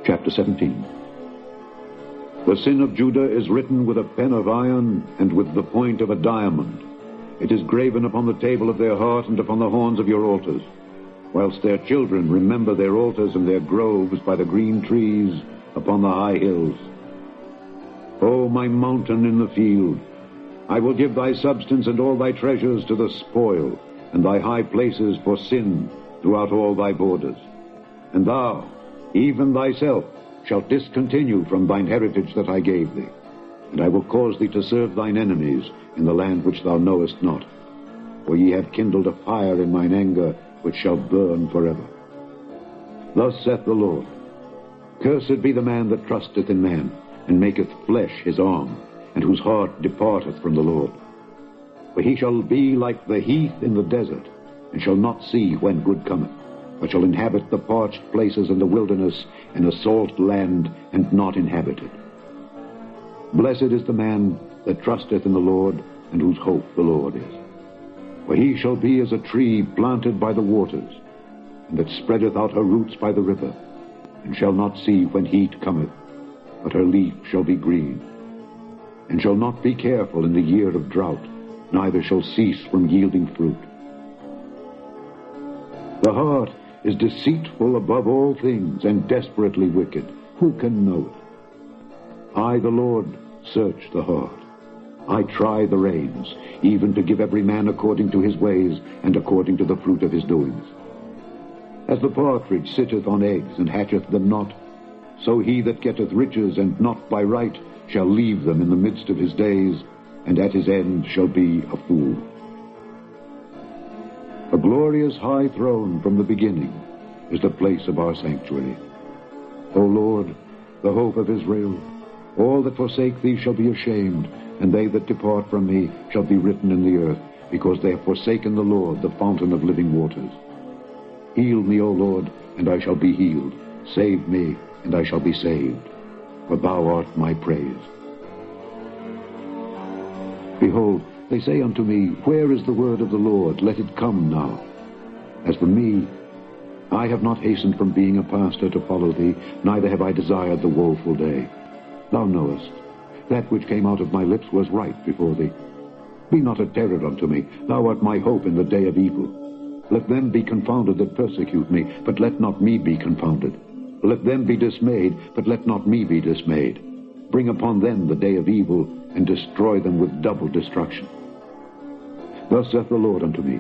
Chapter 17. The sin of Judah is written with a pen of iron and with the point of a diamond. It is graven upon the table of their heart and upon the horns of your altars, whilst their children remember their altars and their groves by the green trees upon the high hills. O my mountain in the field, I will give thy substance and all thy treasures to the spoil, and thy high places for sin throughout all thy borders. And thou, even thyself, shalt discontinue from thine heritage that I gave thee, and I will cause thee to serve thine enemies in the land which thou knowest not. For ye have kindled a fire in mine anger, which shall burn forever. Thus saith the Lord, Cursed be the man that trusteth in man, and maketh flesh his arm, and whose heart departeth from the Lord. For he shall be like the heath in the desert, and shall not see when good cometh, but shall inhabit the parched places in the wilderness, in a salt land, and not inhabited. Blessed is the man that trusteth in the Lord, and whose hope the Lord is. For he shall be as a tree planted by the waters, and that spreadeth out her roots by the river, and shall not see when heat cometh, but her leaf shall be green, and shall not be careful in the year of drought, neither shall cease from yielding fruit. The heart is deceitful above all things, and desperately wicked. Who can know it? I, the Lord, search the heart. I try the reins, even to give every man according to his ways, and according to the fruit of his doings. As the partridge sitteth on eggs, and hatcheth them not, so he that getteth riches, and not by right, shall leave them in the midst of his days, and at his end shall be a fool. A glorious high throne from the beginning is the place of our sanctuary. O Lord, the hope of Israel, all that forsake thee shall be ashamed, and they that depart from me shall be written in the earth, because they have forsaken the Lord, the fountain of living waters. Heal me, O Lord, and I shall be healed. Save me, and I shall be saved, for thou art my praise. Behold, they say unto me, Where is the word of the Lord? Let it come now. As for me, I have not hastened from being a pastor to follow thee, neither have I desired the woeful day. Thou knowest, that which came out of my lips was right before thee. Be not a terror unto me, thou art my hope in the day of evil. Let them be confounded that persecute me, but let not me be confounded. Let them be dismayed, but let not me be dismayed. Bring upon them the day of evil, and destroy them with double destruction. Thus saith the Lord unto me,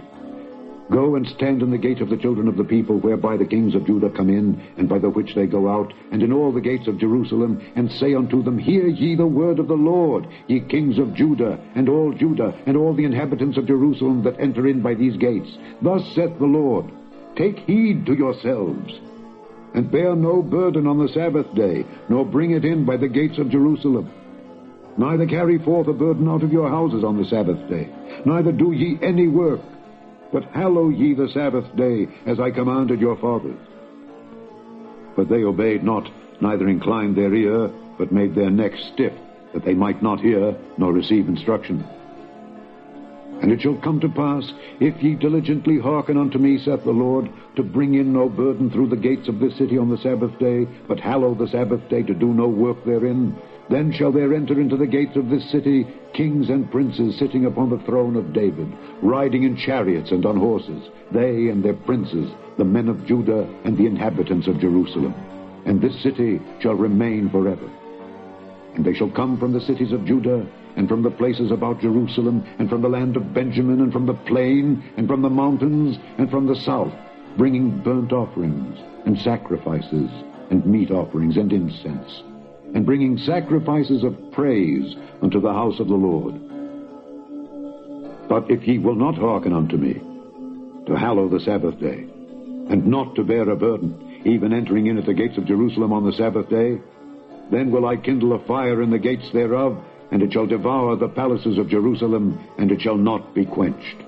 Go and stand in the gate of the children of the people, whereby the kings of Judah come in, and by the which they go out, and in all the gates of Jerusalem, and say unto them, Hear ye the word of the Lord, ye kings of Judah, and all the inhabitants of Jerusalem that enter in by these gates. Thus saith the Lord, Take heed to yourselves, and bear no burden on the Sabbath day, nor bring it in by the gates of Jerusalem. Neither carry forth a burden out of your houses on the Sabbath day, neither do ye any work, but hallow ye the Sabbath day, as I commanded your fathers. But they obeyed not, neither inclined their ear, but made their necks stiff, that they might not hear, nor receive instruction. And it shall come to pass, if ye diligently hearken unto me, saith the Lord, to bring in no burden through the gates of this city on the Sabbath day, but hallow the Sabbath day to do no work therein, then shall there enter into the gates of this city kings and princes sitting upon the throne of David, riding in chariots and on horses, they and their princes, the men of Judah and the inhabitants of Jerusalem. And this city shall remain forever. And they shall come from the cities of Judah, and from the places about Jerusalem, and from the land of Benjamin, and from the plain, and from the mountains, and from the south, bringing burnt offerings, and sacrifices, and meat offerings, and incense, and bringing sacrifices of praise unto the house of the Lord. But if ye will not hearken unto me, to hallow the Sabbath day, and not to bear a burden, even entering in at the gates of Jerusalem on the Sabbath day, then will I kindle a fire in the gates thereof, and it shall devour the palaces of Jerusalem, and it shall not be quenched.